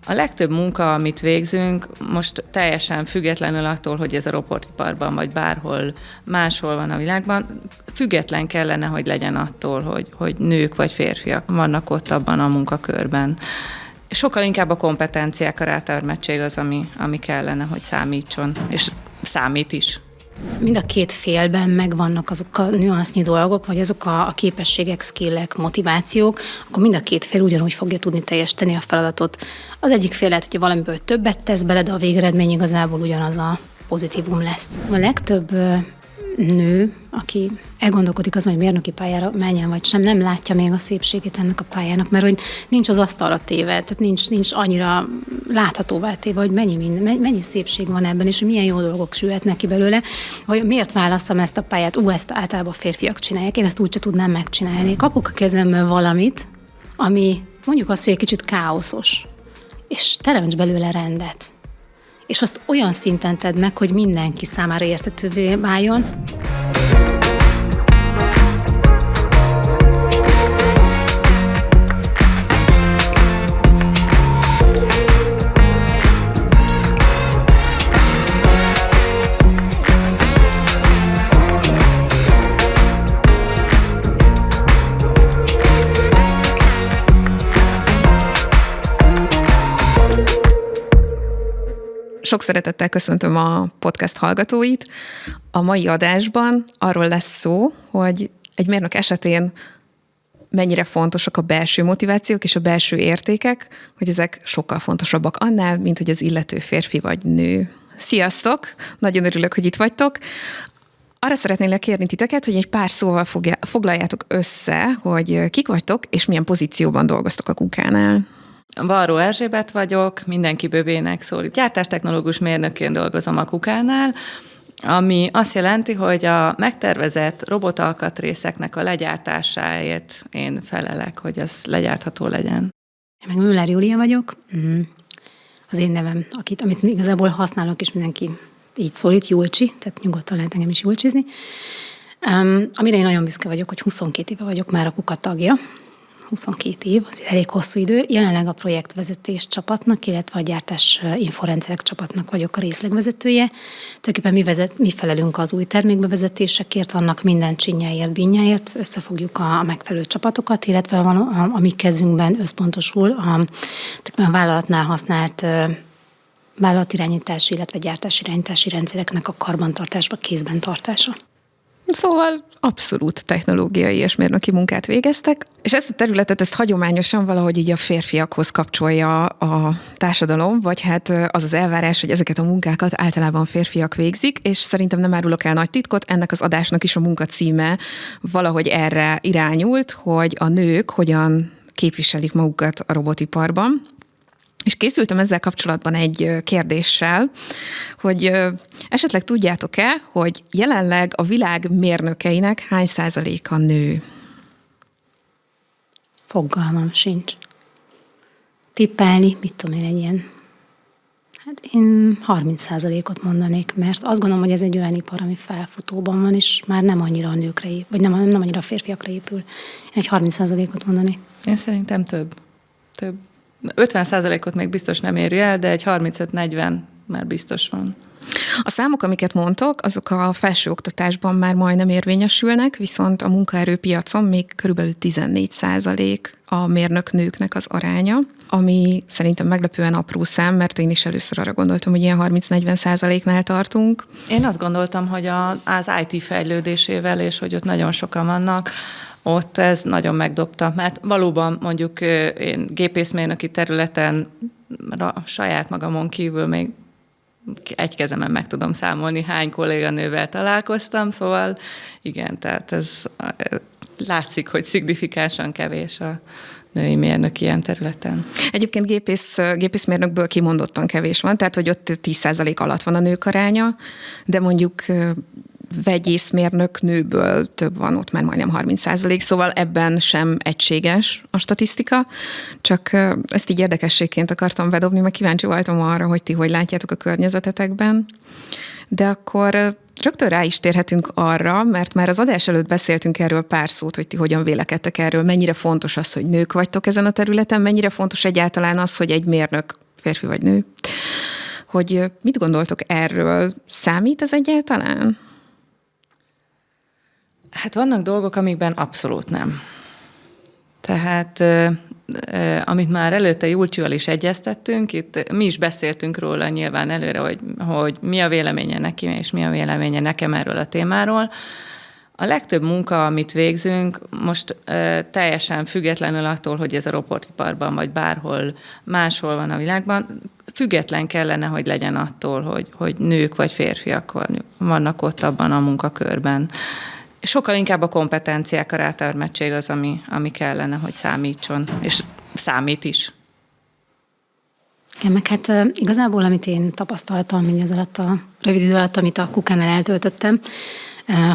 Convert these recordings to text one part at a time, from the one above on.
A legtöbb munka, amit végzünk, most teljesen függetlenül attól, hogy ez a robotiparban vagy bárhol máshol van a világban, független kellene, hogy legyen attól, hogy nők vagy férfiak vannak ott abban a munkakörben. Sokkal inkább a kompetenciák, a rátermettség az, ami kellene, hogy számítson, és számít is. Mind a két félben megvannak azok a nüansznyi dolgok, vagy azok a képességek, skillek, motivációk, akkor mind a két fél ugyanúgy fogja tudni teljesíteni a feladatot. Az egyik fél lehet, hogy valamiből többet tesz bele, de a végeredmény igazából ugyanaz a pozitívum lesz. A legtöbb nő, aki elgondolkodik azon, hogy mérnöki pályára menjen vagy sem, nem látja még a szépségét ennek a pályának, mert hogy nincs az asztalra téve, tehát nincs annyira láthatóvá téve, hogy mennyi szépség van ebben, és hogy milyen jó dolgok sülhetnek ki belőle, hogy miért válasszam ezt a pályát, ezt általában férfiak csinálják, én ezt úgyse tudnám megcsinálni. Kapok a kezemben valamit, ami mondjuk azt, hogy egy kicsit káoszos, és teremts belőle rendet. És azt olyan szinten tedd meg, hogy mindenki számára érthetővé váljon. Sok szeretettel köszöntöm a podcast hallgatóit. A mai adásban arról lesz szó, hogy egy mérnök esetén mennyire fontosak a belső motivációk és a belső értékek, hogy ezek sokkal fontosabbak annál, mint hogy az illető férfi vagy nő. Sziasztok! Nagyon örülök, hogy itt vagytok. Arra szeretnélek kérni titeket, hogy egy pár szóval foglaljátok össze, hogy kik vagytok, és milyen pozícióban dolgoztok a KUKA-nál. Varró Erzsébet vagyok, mindenki böbének szólít. Gyártástechnológus mérnökként dolgozom a KUKA-nál, ami azt jelenti, hogy a megtervezett robotalkatrészeknek a legyártásáért én felelek, hogy ez legyártható legyen. Én meg Müller Júlia vagyok, az én nevem, amit igazából használok, és mindenki így szólít, Julcsi, tehát nyugodtan lehet engem is Julcsizni. Amire én nagyon büszke vagyok, hogy 22 éve vagyok már a KUKA tagja, 22 év, azért elég hosszú idő. Jelenleg a projektvezetés csapatnak, illetve a gyártás inforendszerek csapatnak vagyok a részlegvezetője. Tulajdonképpen mi felelünk az új termékbevezetésekért, annak minden csinyáért, bínyáért, összefogjuk a megfelelő csapatokat, illetve a mi kezünkben összpontosul a vállalatnál használt vállalatirányítási, illetve gyártásirányítási rendszereknek a karbantartásba, kézben tartása. Szóval abszolút technológiai és mérnöki munkát végeztek, és ezt a területet, ezt hagyományosan valahogy így a férfiakhoz kapcsolja a társadalom, vagy hát az az elvárás, hogy ezeket a munkákat általában férfiak végzik, és szerintem nem árulok el nagy titkot, ennek az adásnak is a munkacíme valahogy erre irányult, hogy a nők hogyan képviselik magukat a robotiparban. És készültem ezzel kapcsolatban egy kérdéssel, hogy esetleg tudjátok-e, hogy jelenleg a világ mérnökeinek hány százaléka nő? Fogalmam sincs. Tippelni, mit tudom én, egy ilyen... Hát én 30%-ot mondanék, mert azt gondolom, hogy ez egy olyan ipar, ami felfutóban van, és már nem annyira a nőkre, vagy nem annyira a férfiakra épül. Én egy 30%-ot mondanék. Én szerintem több. 50%-ot még biztos nem éri el, de egy 35-40 már biztos van. A számok, amiket mondtok, azok a felsőoktatásban már majdnem érvényesülnek, viszont a munkaerőpiacon még körülbelül 14% a mérnöknőknek az aránya, ami szerintem meglepően apró szám, mert én is először arra gondoltam, hogy ilyen 30-40%-nál tartunk. Én azt gondoltam, hogy az IT fejlődésével, és hogy ott nagyon sokan vannak, ott ez nagyon megdobta, mert valóban mondjuk én gépészmérnöki területen saját magamon kívül még egy kezemen meg tudom számolni, hány kolléganővel találkoztam, szóval igen, tehát ez látszik, hogy szignifikánsan kevés a női mérnök ilyen területen. Egyébként gépészmérnökből kimondottan kevés van, tehát hogy ott 10% alatt van a nők aránya, de mondjuk vegyészmérnök nőből több van, ott már majdnem 30%, szóval ebben sem egységes a statisztika, csak ezt így érdekességként akartam bedobni, mert kíváncsi voltam arra, hogy ti hogy látjátok a környezetetekben. De akkor rögtön rá is térhetünk arra, mert már az adás előtt beszéltünk erről pár szót, hogy ti hogyan vélekedtek erről, mennyire fontos az, hogy nők vagytok ezen a területen, mennyire fontos egyáltalán az, hogy egy mérnök férfi vagy nő. Hogy mit gondoltok erről? Számít ez egyáltalán? Hát vannak dolgok, amikben abszolút nem. Tehát amit már előtte Julcsival is egyeztettünk, itt mi is beszéltünk róla nyilván előre, hogy mi a véleménye neki, és mi a véleménye nekem erről a témáról. A legtöbb munka, amit végzünk, most teljesen függetlenül attól, hogy ez a robotiparban, vagy bárhol máshol van a világban, független kellene, hogy legyen attól, hogy nők vagy férfiak vannak ott abban a munkakörben. Sokkal inkább a kompetenciák, a rátermettség az, ami kellene, hogy számítson, és számít is. Igen, meg hát igazából, amit én tapasztaltam mindez alatt a rövid idő alatt, amit a Kukánál eltöltöttem,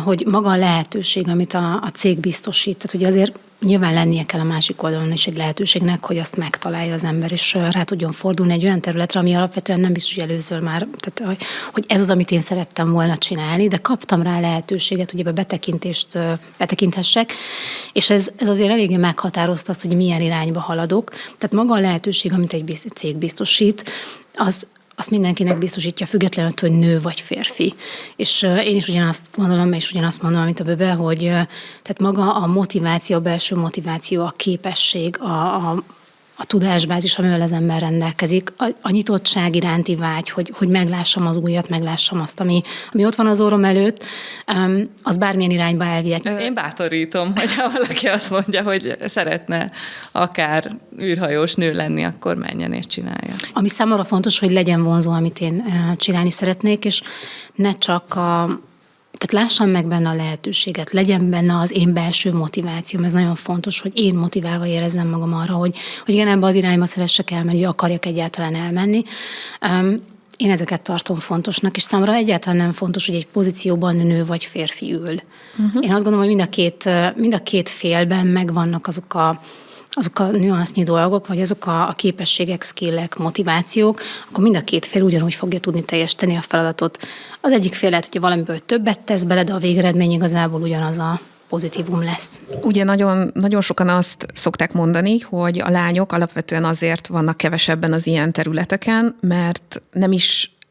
hogy maga a lehetőség, amit a cég biztosít, tehát ugye azért nyilván lennie kell a másik oldalon is egy lehetőségnek, hogy azt megtalálja az ember, és rá tudjon fordulni egy olyan területre, ami alapvetően nem biztos, hogy először már, tehát hogy ez az, amit én szerettem volna csinálni, de kaptam rá lehetőséget, hogy ebbe betekinthessek, és ez azért eléggé meghatározta azt, hogy milyen irányba haladok. Tehát maga a lehetőség, amit egy cég biztosít, azt mindenkinek biztosítja, függetlenül, hogy nő vagy férfi. És én is ugyanazt gondolom, és ugyanazt mondom, mint a Böbe, hogy tehát maga a motiváció, a belső motiváció, a képesség, a tudásbázis, amivel az ember rendelkezik, a nyitottság iránti vágy, hogy meglássam az újat, meglássam azt, ami ott van az orrom előtt, az bármilyen irányba elvihet. Én bátorítom, hogyha valaki azt mondja, hogy szeretne akár űrhajós nő lenni, akkor menjen és csinálja. Ami számomra fontos, hogy legyen vonzó, amit én csinálni szeretnék, és ne csak tehát lássam meg benne a lehetőséget, legyen benne az én belső motivációm, ez nagyon fontos, hogy én motiválva érezzem magam arra, hogy igen, ebbe az irányba szeressek elmenni, hogy akarjak egyáltalán elmenni. Én ezeket tartom fontosnak, és számomra egyáltalán nem fontos, hogy egy pozícióban nő vagy férfi ül. Én azt gondolom, hogy mind a két félben megvannak azok a nüansznyi dolgok, vagy azok a képességek, skillek, motivációk, akkor mind a két fél ugyanúgy fogja tudni teljesíteni a feladatot. Az egyik fél lehet, hogy valamiből többet tesz bele, de a végeredmény igazából ugyanaz a pozitívum lesz. Ugye nagyon, nagyon sokan azt szokták mondani, hogy a lányok alapvetően azért vannak kevesebben az ilyen területeken, mert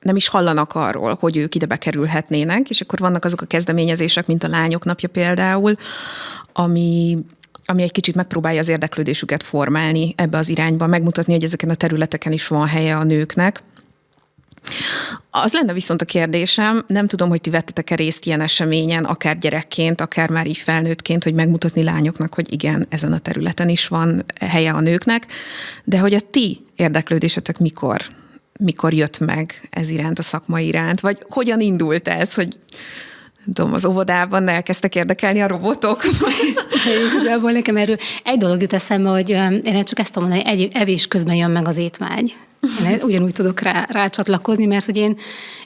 nem is hallanak arról, hogy ők ide bekerülhetnének, és akkor vannak azok a kezdeményezések, mint a Lányok Napja például, ami egy kicsit megpróbálja az érdeklődésüket formálni ebbe az irányba, megmutatni, hogy ezeken a területeken is van helye a nőknek. Az lenne viszont a kérdésem, nem tudom, hogy ti vettetek-e részt ilyen eseményen, akár gyerekként, akár már így felnőttként, hogy megmutatni lányoknak, hogy igen, ezen a területen is van helye a nőknek, de hogy a ti érdeklődésetek mikor jött meg ez iránt, a szakma iránt, vagy hogyan indult ez, hogy nem tudom, az óvodában elkezdtek érdekelni a robotok? Igazából nekem erről egy dolog jut eszembe, hogy én csak ezt tudom mondani, evés közben jön meg az étvágy. Én ugyanúgy tudok rácsatlakozni, mert hogy én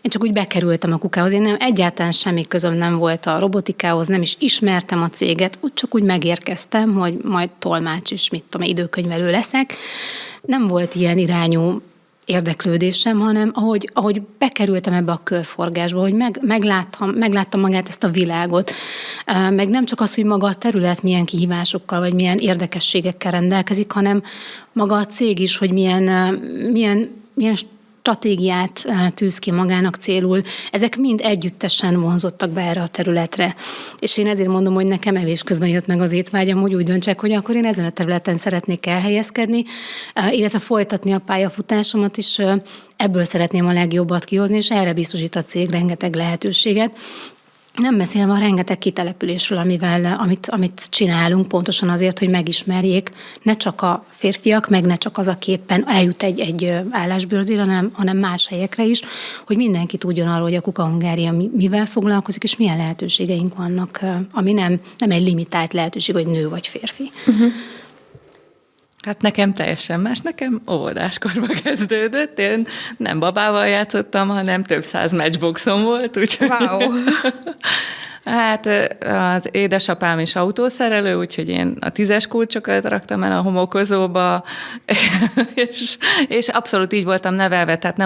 csak úgy bekerültem a Kukához. Én egyáltalán semmi közöm nem volt a robotikához, nem is ismertem a céget, csak úgy megérkeztem, hogy majd tolmács és mit tudom, időkönyvelő leszek. Nem volt ilyen irányú érdeklődésem, hanem ahogy bekerültem ebbe a körforgásba, hogy megláttam magát ezt a világot, meg nem csak az, hogy maga a terület milyen kihívásokkal, vagy milyen érdekességekkel rendelkezik, hanem maga a cég is, hogy milyen stratégiát tűz ki magának célul. Ezek mind együttesen vonzottak be erre a területre. És én ezért mondom, hogy nekem evés közben jött meg az étvágyam, hogy úgy döntsek, hogy akkor én ezen a területen szeretnék elhelyezkedni, illetve folytatni a pályafutásomat is. Ebből szeretném a legjobbat kihozni, és erre biztosít a cég rengeteg lehetőséget. Nem beszélve a rengeteg kitelepülésről, amit csinálunk, pontosan azért, hogy megismerjék ne csak a férfiak, meg ne csak az, aki éppen eljut egy állásbőrzére, hanem más helyekre is, hogy mindenki tudjon arról, hogy a Kuka Hungária mivel foglalkozik, és milyen lehetőségeink vannak, ami nem egy limitált lehetőség, hogy nő vagy férfi. Uh-huh. Hát nekem teljesen más, nekem óvodáskorban kezdődött. Én nem babával játszottam, hanem több száz matchboxom volt, úgyhogy... Wow. Hát az édesapám is autószerelő, úgyhogy én a 10-es kulcsokat raktam el a homokozóba, és abszolút így voltam nevelve, tehát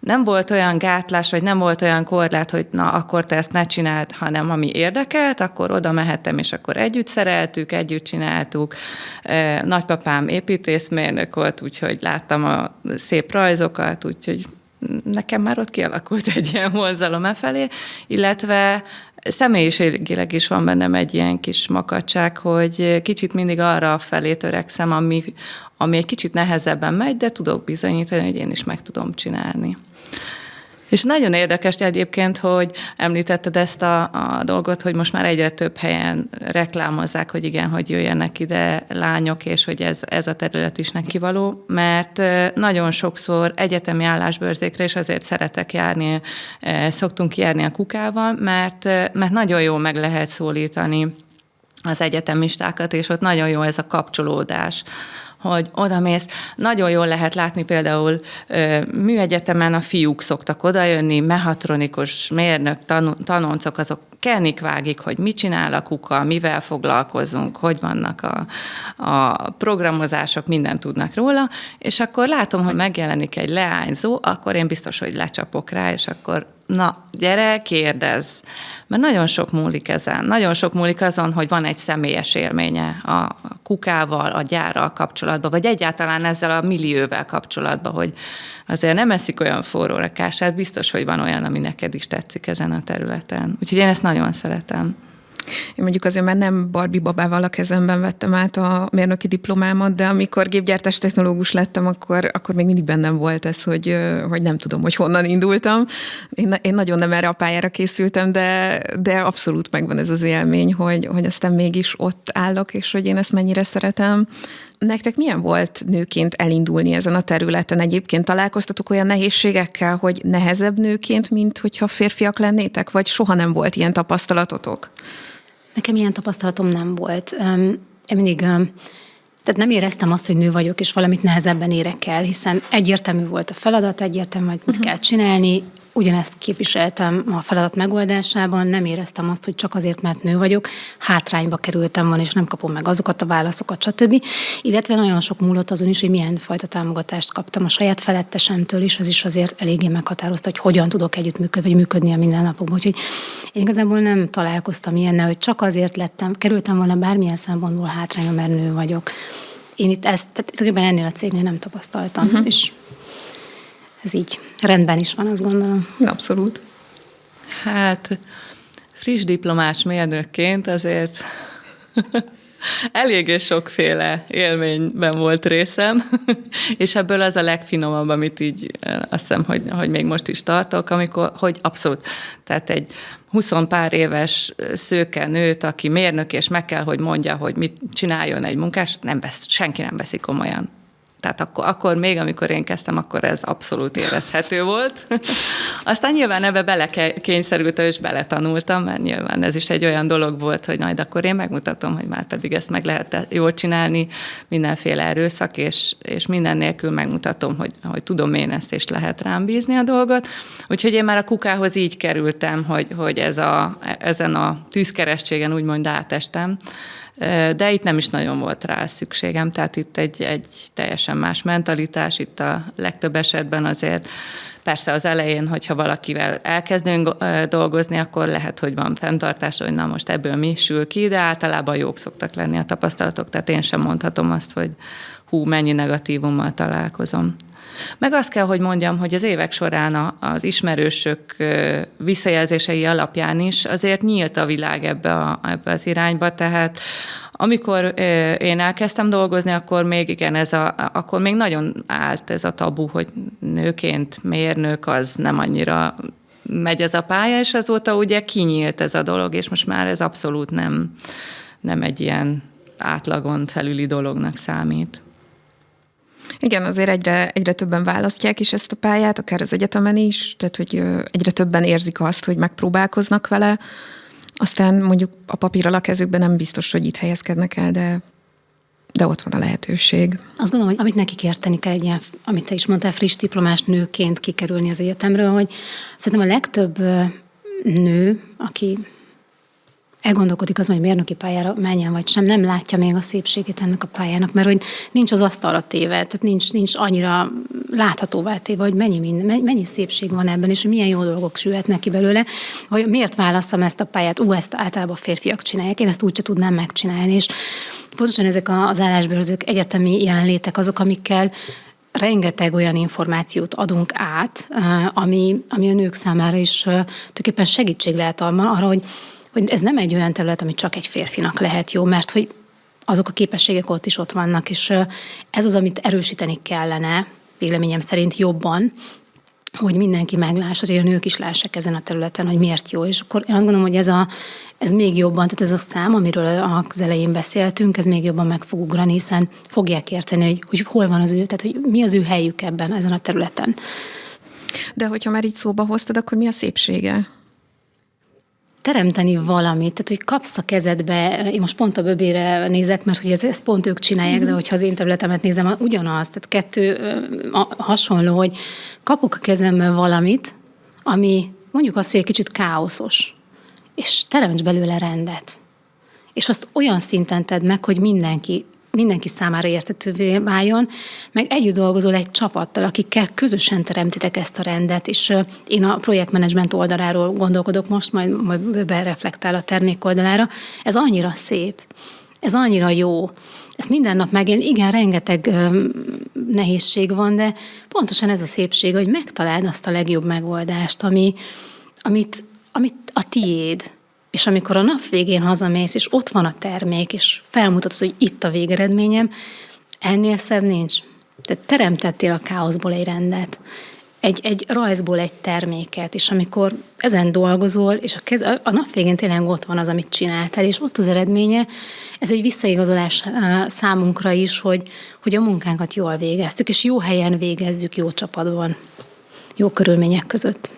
nem volt olyan gátlás, vagy nem volt olyan korlát, hogy na, akkor te ezt ne csináld, hanem ami érdekelt, akkor oda mehettem, és akkor együtt szereltük, együtt csináltuk. Nagypapám építészmérnök volt, úgyhogy láttam a szép rajzokat, úgyhogy nekem már ott kialakult egy ilyen vonzalom felé, illetve személyiségileg is van bennem egy ilyen kis makacság, hogy kicsit mindig arra felé törekszem, ami egy kicsit nehezebben megy, de tudok bizonyítani, hogy én is meg tudom csinálni. És nagyon érdekes egyébként, hogy említetted ezt a dolgot, hogy most már egyre több helyen reklámozzák, hogy igen, hogy jöjjenek ide lányok, és hogy ez a terület is neki való, mert nagyon sokszor egyetemi állásbörzékre is azért szeretek járni, szoktunk járni a Kukával, mert nagyon jól meg lehet szólítani az egyetemistákat, és ott nagyon jó ez a kapcsolódás, hogy odamész. Nagyon jól lehet látni például műegyetemen a fiúk szoktak odajönni, mechatronikus, mérnök, tanoncok, azok kenik-vágik, hogy mit csinál a Kuka, mivel foglalkozunk, hogy vannak a programozások, mindent tudnak róla, és akkor látom, hogy megjelenik egy leányzó, akkor én biztos, hogy lecsapok rá, és akkor na, gyere, kérdezz. Mert nagyon sok múlik ezen. Nagyon sok múlik azon, hogy van egy személyes élménye a Kukával, a gyárral kapcsolatban, vagy egyáltalán ezzel a millióvel kapcsolatban, hogy azért nem eszik olyan forró rakását, biztos, hogy van olyan, ami neked is tetszik ezen a területen. Úgyhogy én ezt nagyon szeretem. Én mondjuk azért már nem Barbie babával a kezemben vettem át a mérnöki diplomámat, de amikor gépgyártás technológus lettem, akkor még mindig bennem volt ez, hogy nem tudom, hogy honnan indultam. Én nagyon nem erre a pályára készültem, de abszolút megvan ez az élmény, hogy aztán mégis ott állok, és hogy én ezt mennyire szeretem. Nektek milyen volt nőként elindulni ezen a területen? Egyébként találkoztatok olyan nehézségekkel, hogy nehezebb nőként, mint hogyha férfiak lennétek, vagy soha nem volt ilyen tapasztalatotok? Nekem ilyen tapasztalatom nem volt. Én mindig, tehát nem éreztem azt, hogy nő vagyok, és valamit nehezebben érek el, hiszen egyértelmű volt a feladat, egyértelmű, hogy mit kell csinálni. Ugyanezt képviseltem a feladat megoldásában, nem éreztem azt, hogy csak azért, mert nő vagyok, hátrányba kerültem volna, és nem kapom meg azokat a válaszokat, stb. Illetve nagyon sok múlott azon is, hogy milyen fajta támogatást kaptam a saját felettesemtől is, ez is azért eléggé meghatározta, hogy hogyan tudok együttműködni, vagy működni a mindennapokban. Úgyhogy én igazából nem találkoztam ilyennel, hogy csak azért kerültem volna bármilyen szempontból hátrányba, mert nő vagyok. Én itt ezt, tehát ennél a cégnél nem tapasztaltam, és ez így rendben is van, azt gondolom. Abszolút. Hát friss diplomás mérnökként azért eléggé sokféle élményben volt részem, és ebből az a legfinomabb, amit így azt hiszem, hogy még most is tartok, amikor, hogy abszolút, tehát egy 20 pár éves szőke nőt, aki mérnök, és meg kell, hogy mondja, hogy mit csináljon egy munkás, senki nem veszi komolyan. Tehát akkor még, amikor én kezdtem, akkor ez abszolút érezhető volt. Aztán nyilván ebbe belekényszerültem, és beletanultam, mert nyilván ez is egy olyan dolog volt, hogy majd akkor én megmutatom, hogy már pedig ezt meg lehet jól csinálni, mindenféle erőszak, és minden nélkül megmutatom, hogy tudom én ezt, és lehet rám bízni a dolgot. Úgyhogy én már a Kukához így kerültem, hogy ezen a tűzkeresztségen úgymond átestem, de itt nem is nagyon volt rá szükségem, tehát itt egy teljesen más mentalitás, itt a legtöbb esetben azért persze az elején, hogyha valakivel elkezdünk dolgozni, akkor lehet, hogy van fenntartás, hogy na most ebből mi sül ki, de általában jók szoktak lenni a tapasztalatok, tehát én sem mondhatom azt, hogy mennyi negatívummal találkozom. Meg azt kell, hogy mondjam, hogy az évek során az ismerősök visszajelzései alapján is azért nyílt a világ ebbe az irányba, tehát amikor én elkezdtem dolgozni, akkor még igen, akkor még nagyon állt ez a tabu, hogy nőként mérnök, az nem annyira megy ez a pálya, és azóta ugye kinyílt ez a dolog, és most már ez abszolút nem egy ilyen átlagon felüli dolognak számít. Igen, azért egyre többen választják is ezt a pályát, akár az egyetemen is, tehát hogy egyre többen érzik azt, hogy megpróbálkoznak vele, aztán mondjuk a papírral a kezükben nem biztos, hogy itt helyezkednek el, de ott van a lehetőség. Azt gondolom, hogy amit nekik érteni kell egy ilyen, amit te is mondtál, friss diplomás nőként kikerülni az egyetemről, hogy szerintem a legtöbb nő, aki elgondolkodik azon, hogy mérnöki pályára menjen, vagy sem, nem látja még a szépségét ennek a pályának, mert hogy nincs az asztalra téve, tehát nincs annyira láthatóvá téve, hogy mennyi szépség van ebben, és hogy milyen jó dolgok sülhetnek ki belőle, hogy miért válasszam ezt a pályát, ezt általában férfiak csinálják, én ezt úgyse tudnám megcsinálni, és pontosan ezek az állásbőrzők, egyetemi jelenlétek azok, amikkel rengeteg olyan információt adunk át, ami a nők számára is tulajdonképpen segítség lehet arra, hogy ez nem egy olyan terület, ami csak egy férfinak lehet jó, mert hogy azok a képességek ott vannak, és ez az, amit erősíteni kellene, véleményem szerint jobban, hogy mindenki meglássa, hogy a nők is lássák ezen a területen, hogy miért jó. És akkor én azt gondolom, hogy ez még jobban, tehát ez a szám, amiről az elején beszéltünk, ez még jobban meg fog ugrani, hiszen fogják érteni, hogy hol van az ő, tehát hogy mi az ő helyük ezen a területen. De hogyha már így szóba hoztad, akkor mi a szépsége? Teremteni valamit, tehát hogy kapsz a kezedbe, én most pont a Böbére nézek, mert hogy ezt pont ők csinálják, de hogyha az én területemet nézem, ugyanaz, tehát kettő hasonló, hogy kapok a kezembe valamit, ami mondjuk azt, hogy egy kicsit káoszos, és teremts belőle rendet. És azt olyan szinten tedd meg, hogy mindenki számára értetővé váljon, meg együtt dolgozol egy csapattal, akikkel közösen teremtitek ezt a rendet, és én a projektmenedzsment oldaláról gondolkodok most, majd bereflektál a termék oldalára. Ez annyira szép, ez annyira jó. Ezt minden nap megél, igen, rengeteg nehézség van, de pontosan ez a szépség, hogy megtaláld azt a legjobb megoldást, amit a tiéd. És amikor a nap végén hazamész, és ott van a termék, és felmutatod, hogy itt a végeredményem, ennél szebb nincs. Tehát teremtettél a káoszból egy rendet, egy rajzból egy terméket, és amikor ezen dolgozol, és a nap végén tényleg ott van az, amit csináltál, és ott az eredménye, ez egy visszaigazolás számunkra is, hogy a munkánkat jól végeztük, és jó helyen végezzük, jó csapatban, jó körülmények között.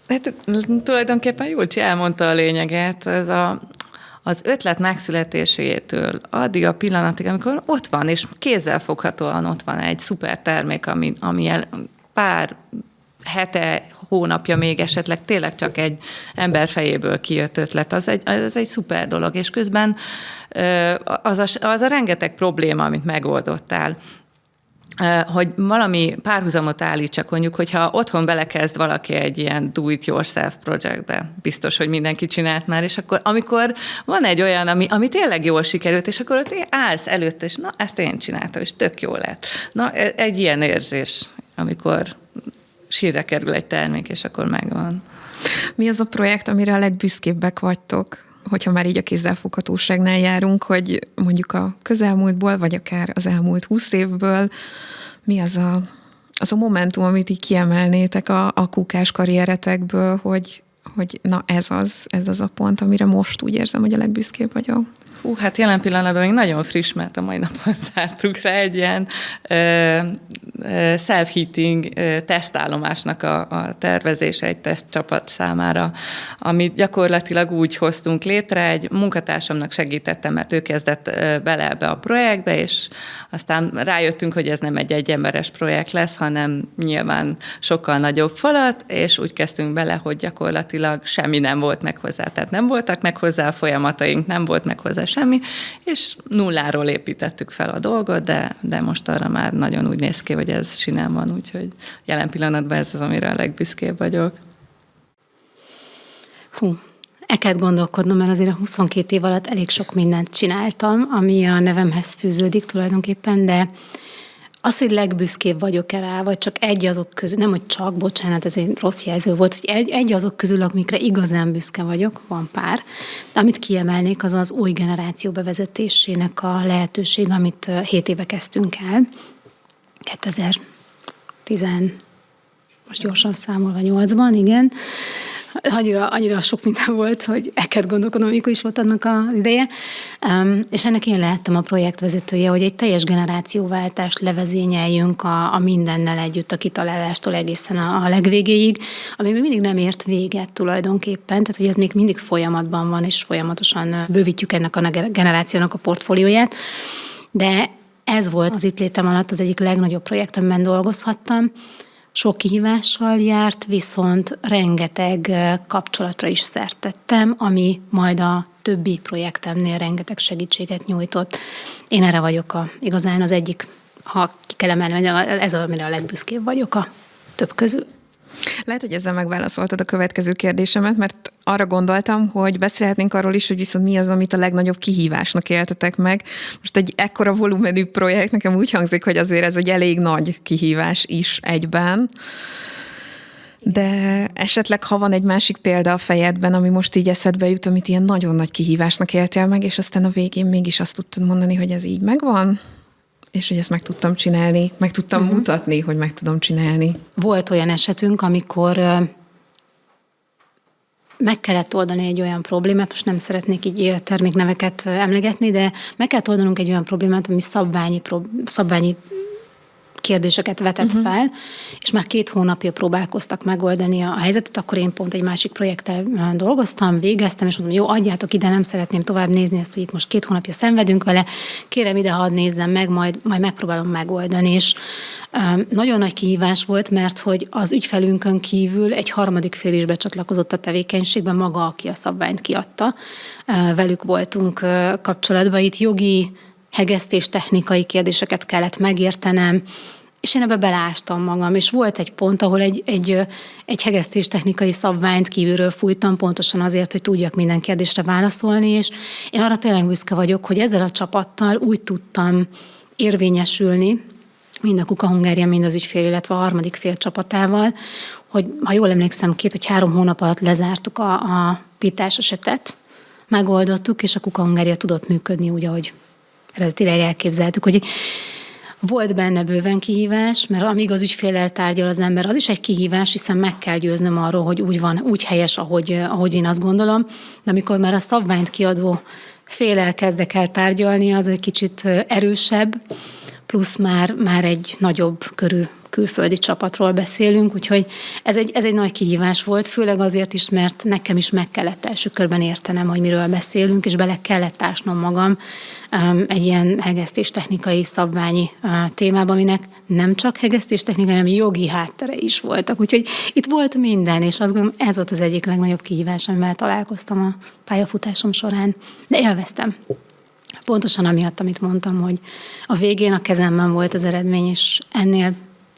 Hát tulajdonképpen Julcsi elmondta a lényeget, az ötlet megszületésétől addig a pillanatig, amikor ott van, és kézzelfoghatóan ott van egy szuper termék, ami pár hete, hónapja még esetleg tényleg csak egy ember fejéből kijött ötlet, az egy szuper dolog, és közben az a rengeteg probléma, amit megoldottál, hogy valami párhuzamot állítsak, mondjuk, hogyha otthon belekezd valaki egy ilyen do-it-yourself projektbe, biztos, hogy mindenki csinált már, és akkor amikor van egy olyan, ami tényleg jól sikerült, és akkor ott állsz előtte, és na, ezt én csináltam, és tök jó lett. Na, egy ilyen érzés, amikor sírre kerül egy termék, és akkor megvan. Mi az a projekt, amire a legbüszkébbek vagytok? Hogyha már így a kézzelfoghatóságnál járunk, hogy mondjuk a közelmúltból, vagy akár az elmúlt 20 évből, mi az a momentum, amit így kiemelnétek a kukás karrieretekből, hogy na ez az a pont, amire most úgy érzem, hogy a legbüszkébb vagyok. Hát jelen pillanatban még nagyon friss, mert a mai napon zártuk rá egy ilyen self-heating tesztállomásnak a tervezése egy tesztcsapat számára, amit gyakorlatilag úgy hoztunk létre, egy munkatársamnak segítettem, mert ő kezdett bele ebbe a projektbe, és aztán rájöttünk, hogy ez nem egy egyemberes projekt lesz, hanem nyilván sokkal nagyobb falat, és úgy kezdtünk bele, hogy gyakorlatilag semmi nem volt meg hozzá. Tehát nem voltak meg hozzá a folyamataink, nem volt meg hozzá semmi, és nulláról építettük fel a dolgot, de most arra már nagyon úgy néz ki, hogy ez sinem van, úgyhogy jelen pillanatban ez az, amire a legbüszkébb vagyok. El kellett gondolkodnom, mert azért a 22 év alatt elég sok mindent csináltam, ami a nevemhez fűződik tulajdonképpen, de az, hogy legbüszkébb vagyok-e rá, vagy csak egy azok közül, nem, hogy csak, bocsánat, ez egy rossz jelző volt, hogy egy azok közül, amikre igazán büszke vagyok, van pár, de amit kiemelnék, az az új generáció bevezetésének a lehetőség, amit 7 éve kezdtünk el, 2010, most gyorsan számolva 8-ban, igen, annyira sok minden volt, hogy el kellett gondolkodnom, amikor is volt annak az ideje. És ennek én lehettem a projektvezetője, hogy egy teljes generációváltást levezényeljünk a mindennel együtt, a kitalálástól egészen a legvégéig, ami még mindig nem ért véget tulajdonképpen, tehát hogy ez még mindig folyamatban van, és folyamatosan bővítjük ennek a generációnak a portfólióját. De ez volt az itt létem alatt az egyik legnagyobb projekt, amiben dolgozhattam, sok kihívással járt, viszont rengeteg kapcsolatra is szert tettem, ami majd a többi projektemnél rengeteg segítséget nyújtott. Én erre vagyok igazán az egyik, ha ki kell emelni, ez amire a legbüszkébb vagyok a több közül. Lehet, hogy ezzel megválaszoltad a következő kérdésemet, mert arra gondoltam, hogy beszélhetnénk arról is, hogy viszont mi az, amit a legnagyobb kihívásnak éltetek meg. Most egy ekkora volumenű projekt nekem úgy hangzik, hogy azért ez egy elég nagy kihívás is egyben. De esetleg, ha van egy másik példa a fejedben, ami most így eszedbe jut, amit ilyen nagyon nagy kihívásnak éltél meg, és aztán a végén mégis azt tudtad mondani, hogy ez így megvan, és hogy ezt meg tudtam csinálni, meg tudtam mutatni, hogy meg tudom csinálni. Volt olyan esetünk, amikor meg kellett oldani egy olyan problémát, most nem szeretnék így termékneveket emlegetni, de meg kellett oldanunk egy olyan problémát, ami szabványi kérdéseket vetett fel, és már 2 hónapja próbálkoztak megoldani a helyzetet, akkor én pont egy másik projekttel dolgoztam, végeztem, és mondom, jó, adjátok ide, nem szeretném tovább nézni ezt, hogy itt most 2 hónapja szenvedünk vele, kérem ide, hadd nézzem meg, majd megpróbálom megoldani, és nagyon nagy kihívás volt, mert hogy az ügyfelünkön kívül egy harmadik fél is becsatlakozott a tevékenységbe, maga, aki a szabványt kiadta. Velük voltunk kapcsolatban, itt jogi, hegesztés technikai kérdéseket kellett megértenem, és én ebbe beleástam magam, és volt egy pont, ahol egy hegesztés technikai szabványt kívülről fújtam, pontosan azért, hogy tudjak minden kérdésre válaszolni, és én arra tényleg büszke vagyok, hogy ezzel a csapattal úgy tudtam érvényesülni, mind a Kuka Hungária, mind az ügyfél, illetve a harmadik fél csapatával, hogy ha jól emlékszem, 2 vagy 3 hónap alatt lezártuk a vitás esetet, megoldottuk, és a Kuka Hungária tudott működni úgy, ahogy eredetileg elképzeltük, hogy volt benne bőven kihívás, mert amíg az ügyféllel tárgyal az ember, az is egy kihívás, hiszen meg kell győznöm arról, hogy úgy van, úgy helyes, ahogy én azt gondolom, de amikor már a szabványt kiadó féllel kezdek el tárgyalni, az egy kicsit erősebb, plusz már egy nagyobb körű külföldi csapatról beszélünk, úgyhogy ez egy nagy kihívás volt, főleg azért is, mert nekem is meg kellett első körben értenem, hogy miről beszélünk, és bele kellett ásnom magam egy ilyen hegesztéstechnikai szabványi témában, aminek nem csak hegesztéstechnikai, hanem jogi háttere is voltak. Úgyhogy itt volt minden, és azt gondolom, ez volt az egyik legnagyobb kihívás, amivel találkoztam a pályafutásom során. De élveztem. Pontosan amiatt, amit mondtam, hogy a végén a kezemben volt az eredmény, és ennél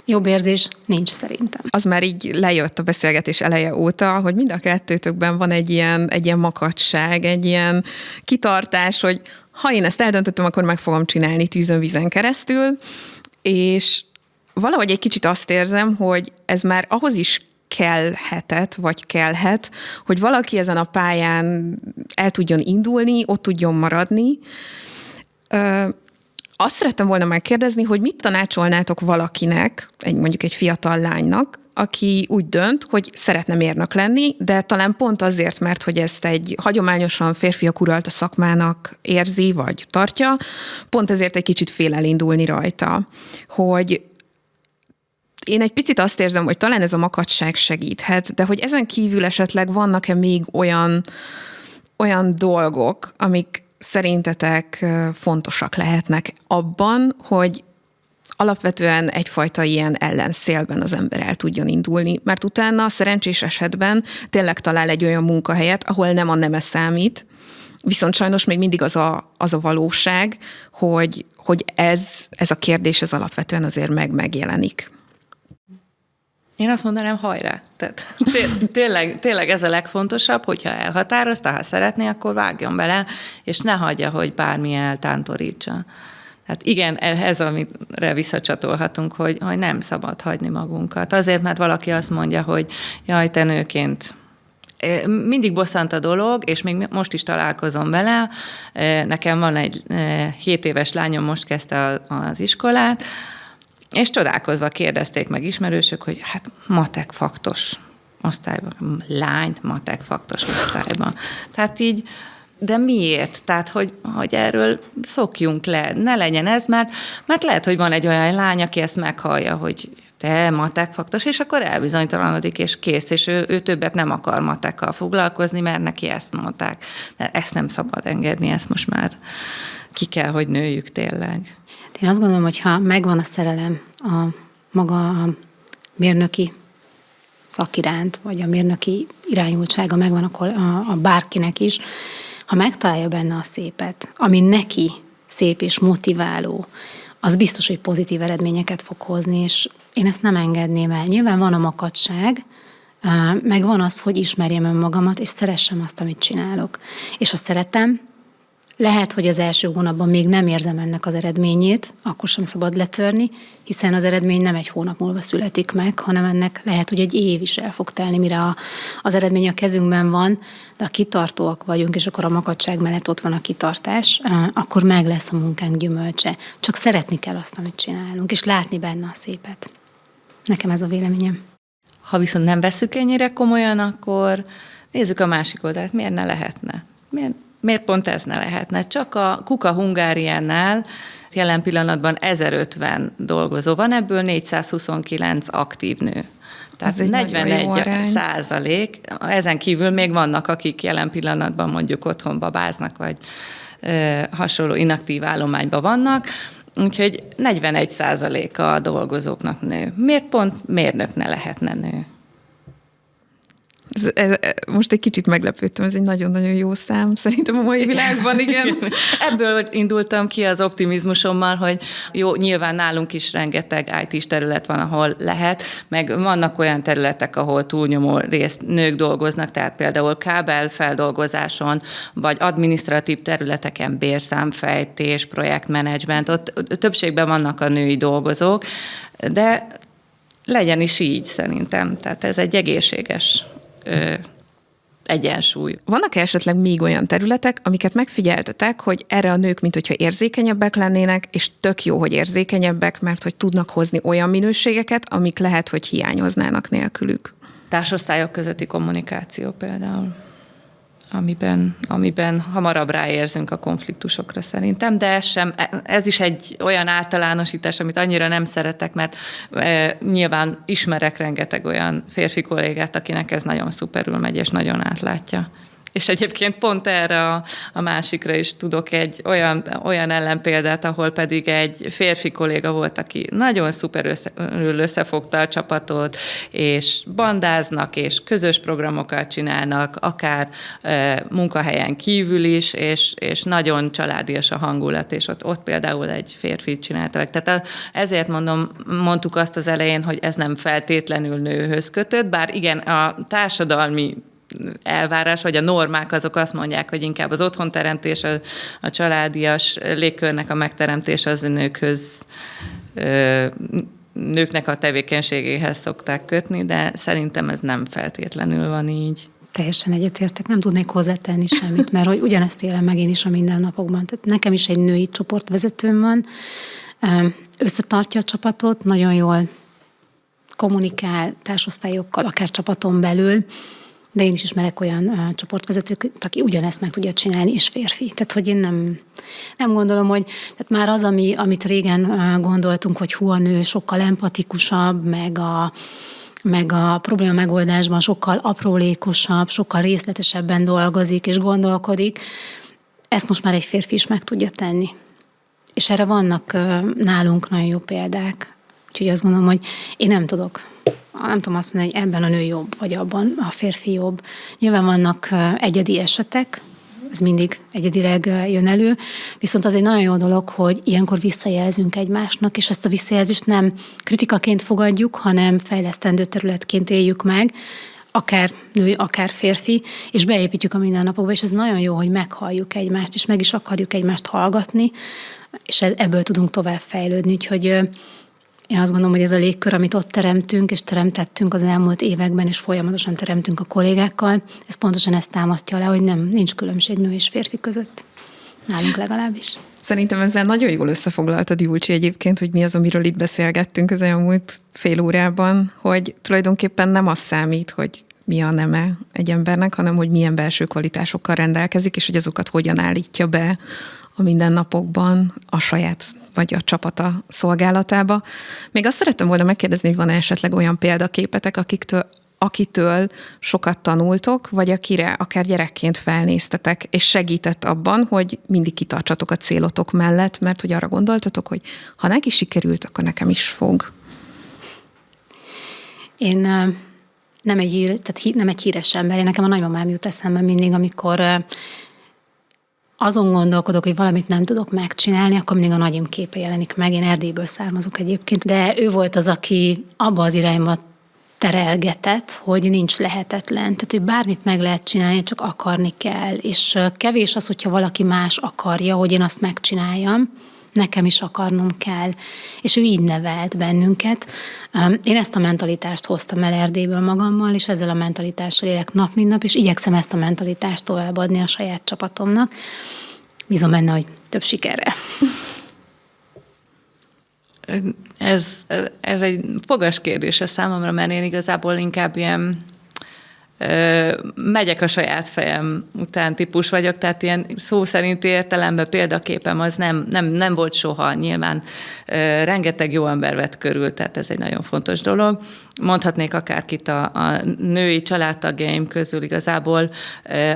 jobb érzés nincs szerintem. Az már így lejött a beszélgetés eleje óta, hogy mind a kettőtökben van egy ilyen makacság, egy ilyen kitartás, hogy ha én ezt eldöntöttem, akkor meg fogom csinálni tűzön vízen keresztül, és valahogy egy kicsit azt érzem, hogy ez már ahhoz is kellhet, hogy valaki ezen a pályán el tudjon indulni, ott tudjon maradni. Azt szerettem volna megkérdezni, hogy mit tanácsolnátok valakinek, mondjuk egy fiatal lánynak, aki úgy dönt, hogy szeretne mérnök lenni, de talán pont azért, mert hogy ezt egy hagyományosan férfiak uralta szakmának érzi, vagy tartja, pont ezért egy kicsit fél elindulni rajta. Hogy én egy picit azt érzem, hogy talán ez a makacság segíthet, de hogy ezen kívül esetleg vannak-e még olyan dolgok, amik szerintetek fontosak lehetnek abban, hogy alapvetően egyfajta ilyen ellenszélben az ember el tudjon indulni, mert utána szerencsés esetben tényleg talál egy olyan munkahelyet, ahol nem a neme számít, viszont sajnos még mindig az a valóság, hogy ez a kérdés ez alapvetően azért megjelenik. Én azt mondanám, hajrá. Tehát tényleg ez a legfontosabb, hogyha elhatározta, ha szeretné, akkor vágjon bele, és ne hagyja, hogy bármi eltántorítsa. Hát igen, ez, amire visszacsatolhatunk, hogy nem szabad hagyni magunkat. Azért, mert valaki azt mondja, hogy jaj, te nőként. Mindig bosszant a dolog, és még most is találkozom vele. Nekem van egy 7 éves lányom, most kezdte az iskolát, és csodálkozva kérdezték meg ismerősök, hogy hát matek faktos osztályban, lányt matek faktos osztályban. Tehát így, de miért? Tehát, hogy erről szokjunk le, ne legyen ez, mert lehet, hogy van egy olyan lány, aki ezt meghallja, hogy te matek faktos, és akkor elbizonytalanodik, és kész, és ő többet nem akar matekkal foglalkozni, mert neki ezt mondták. De ezt nem szabad engedni, ezt most már ki kell, hogy nőjük tényleg. Én azt gondolom, hogy ha megvan a szerelem, maga a mérnöki szakiránt, vagy a mérnöki irányultsága megvan a bárkinek is, ha megtalálja benne a szépet, ami neki szép és motiváló, az biztos, hogy pozitív eredményeket fog hozni, és én ezt nem engedném el. Nyilván van a makadság, meg van az, hogy ismerjem önmagamat, és szeressem azt, amit csinálok. És ha szeretem, lehet, hogy az első hónapban még nem érzem ennek az eredményét, akkor sem szabad letörni, hiszen az eredmény nem egy hónap múlva születik meg, hanem ennek lehet, hogy egy év is el fog telni, mire az eredmény a kezünkben van, de ha kitartóak vagyunk, és akkor a makadság mellett ott van a kitartás, akkor meg lesz a munkánk gyümölcse. Csak szeretni kell azt, amit csinálunk, és látni benne a szépet. Nekem ez a véleményem. Ha viszont nem veszük ennyire komolyan, akkor nézzük a másik oldalt, miért ne lehetne? Miért pont ez ne lehetne? Csak a Kuka Hungariannál jelen pillanatban 1050 dolgozó van, ebből 429 aktív nő. Tehát 41%. Ezen kívül még vannak, akik jelen pillanatban mondjuk otthon babáznak, vagy hasonló inaktív állományban vannak, úgyhogy 41% a dolgozóknak nő. Miért pont mérnök ne lehetne nő? Most egy kicsit meglepődtem, ez egy nagyon-nagyon jó szám, szerintem a mai világban, igen. Ebből indultam ki az optimizmusommal, hogy jó, nyilván nálunk is rengeteg IT-s terület van, ahol lehet, meg vannak olyan területek, ahol túlnyomó részt nők dolgoznak, tehát például kábelfeldolgozáson, vagy adminisztratív területeken bérszámfejtés, projektmenedzsment, ott többségben vannak a női dolgozók, de legyen is így szerintem, tehát ez egy egészséges egyensúly. Vannak esetleg még olyan területek, amiket megfigyeltetek, hogy erre a nők, mint hogyha érzékenyebbek lennének, és tök jó, hogy érzékenyebbek, mert hogy tudnak hozni olyan minőségeket, amik lehet, hogy hiányoznának nélkülük? Társosztályok közötti kommunikáció például, amiben hamarabb ráérzünk a konfliktusokra szerintem, de ez is egy olyan általánosítás, amit annyira nem szeretek, mert nyilván ismerek rengeteg olyan férfi kollégát, akinek ez nagyon szuperül megy, és nagyon átlátja. És egyébként pont erre a másikra is tudok egy olyan ellenpéldát, ahol pedig egy férfi kolléga volt, aki nagyon szuperül összefogta a csapatot, és bandáznak, és közös programokat csinálnak, akár munkahelyen kívül is, és nagyon családias a hangulat, és ott például egy férfi csinálta meg. Tehát ezért mondtuk azt az elején, hogy ez nem feltétlenül nőhöz kötött, bár igen, a társadalmi elvárás, vagy a normák azok azt mondják, hogy inkább az otthonteremtés, a családias légkörnek a megteremtés az nőknek a tevékenységéhez szokták kötni, de szerintem ez nem feltétlenül van így. Teljesen egyetértek, nem tudnék hozzátenni semmit, mert hogy ugyanezt élem meg én is a mindennapokban. Tehát nekem is egy női csoportvezetőm van, összetartja a csapatot, nagyon jól kommunikál társosztályokkal, akár csapaton belül, de én is ismerek olyan csoportvezetőt, aki ugyanezt meg tudja csinálni, és férfi. Tehát, hogy én nem gondolom, hogy tehát már az, amit régen gondoltunk, hogy a nő sokkal empatikusabb, meg a probléma megoldásban sokkal aprólékosabb, sokkal részletesebben dolgozik és gondolkodik, ezt most már egy férfi is meg tudja tenni. És erre vannak nálunk nagyon jó példák. Úgyhogy azt gondolom, hogy én nem tudom azt mondani, hogy ebben a nő jobb, vagy abban a férfi jobb. Nyilván vannak egyedi esetek, ez mindig egyedileg jön elő, viszont az egy nagyon jó dolog, hogy ilyenkor visszajelzünk egymásnak, és ezt a visszajelzést nem kritikaként fogadjuk, hanem fejlesztendő területként éljük meg, akár nő, akár férfi, és beépítjük a mindennapokba, és ez nagyon jó, hogy meghalljuk egymást, és meg is akarjuk egymást hallgatni, és ebből tudunk tovább fejlődni, úgyhogy én azt gondolom, hogy ez a légkör, amit ott teremtünk, és teremtettünk az elmúlt években, és folyamatosan teremtünk a kollégákkal, ez pontosan ezt támasztja alá, hogy nincs különbség nő és férfi között. Nálunk legalábbis. Szerintem ezzel nagyon jól összefoglaltad, Julcsi, egyébként, hogy mi az, amiről itt beszélgettünk az elmúlt fél órában, hogy tulajdonképpen nem az számít, hogy mi a neme egy embernek, hanem hogy milyen belső kvalitásokkal rendelkezik, és hogy azokat hogyan állítja be a mindennapokban a saját vagy a csapata szolgálatába. Még azt szerettem volna megkérdezni, hogy van-e esetleg olyan példaképetek, akitől sokat tanultok, vagy akire akár gyerekként felnéztetek, és segített abban, hogy mindig kitartsatok a célotok mellett, mert hogy arra gondoltatok, hogy ha neki sikerült, akkor nekem is fog. Én nem egy híres ember, én nekem a nagymamám jut eszembe mindig, amikor azon gondolkodok, hogy valamit nem tudok megcsinálni, akkor mindig a nagyim képe jelenik meg. Én Erdélyből származok egyébként, de ő volt az, aki abba az irányba terelgetett, hogy nincs lehetetlen. Tehát, hogy bármit meg lehet csinálni, csak akarni kell. És kevés az, hogyha valaki más akarja, hogy én azt megcsináljam, nekem is akarnom kell. És ő így nevelt bennünket. Én ezt a mentalitást hoztam el Erdélyből magammal, és ezzel a mentalitással élek nap, mint nap, és igyekszem ezt a mentalitást továbbadni a saját csapatomnak. Bízom benne, hogy több sikerrel. Ez egy fogas kérdés a számomra, mert én igazából inkább ilyen megyek a saját fejem után típus vagyok, tehát ilyen szó szerinti értelemben példaképem az nem volt soha. Nyilván rengeteg jó ember vett körül, tehát ez egy nagyon fontos dolog. Mondhatnék akárkit a női családtagjaim közül igazából,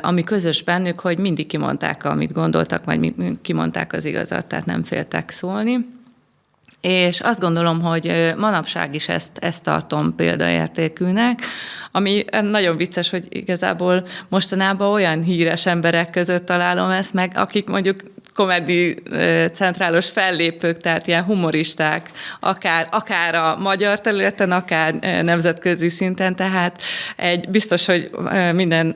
ami közös bennük, hogy mindig kimondták, amit gondoltak, majd kimondták az igazat, tehát nem féltek szólni. És azt gondolom, hogy manapság is ezt tartom példaértékűnek, ami nagyon vicces, hogy igazából mostanában olyan híres emberek között találom ezt meg, akik mondjuk komedi centrálos fellépők, tehát ilyen humoristák, akár a magyar területen, akár nemzetközi szinten, tehát biztos, hogy minden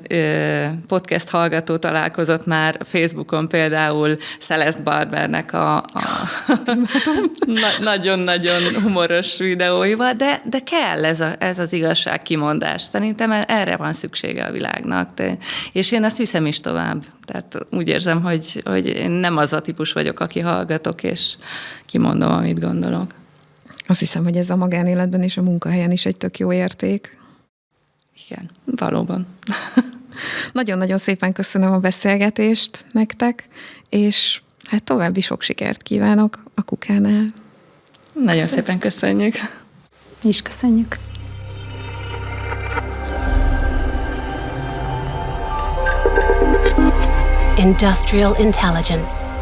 podcast hallgató találkozott már Facebookon például Celeste Barbernek a nagyon-nagyon humoros videóival, de kell ez az igazság kimondás. Szerintem erre van szüksége a világnak, és én ezt viszem is tovább. Tehát úgy érzem, hogy én nem az a típus vagyok, aki hallgatok, és kimondom, amit gondolok. Azt hiszem, hogy ez a magánéletben és a munkahelyen is egy tök jó érték. Igen, valóban. Nagyon-nagyon szépen köszönöm a beszélgetést nektek, és hát további sok sikert kívánok a Kukánál. Nagyon szépen köszönjük. Mi is köszönjük. Industrial intelligence.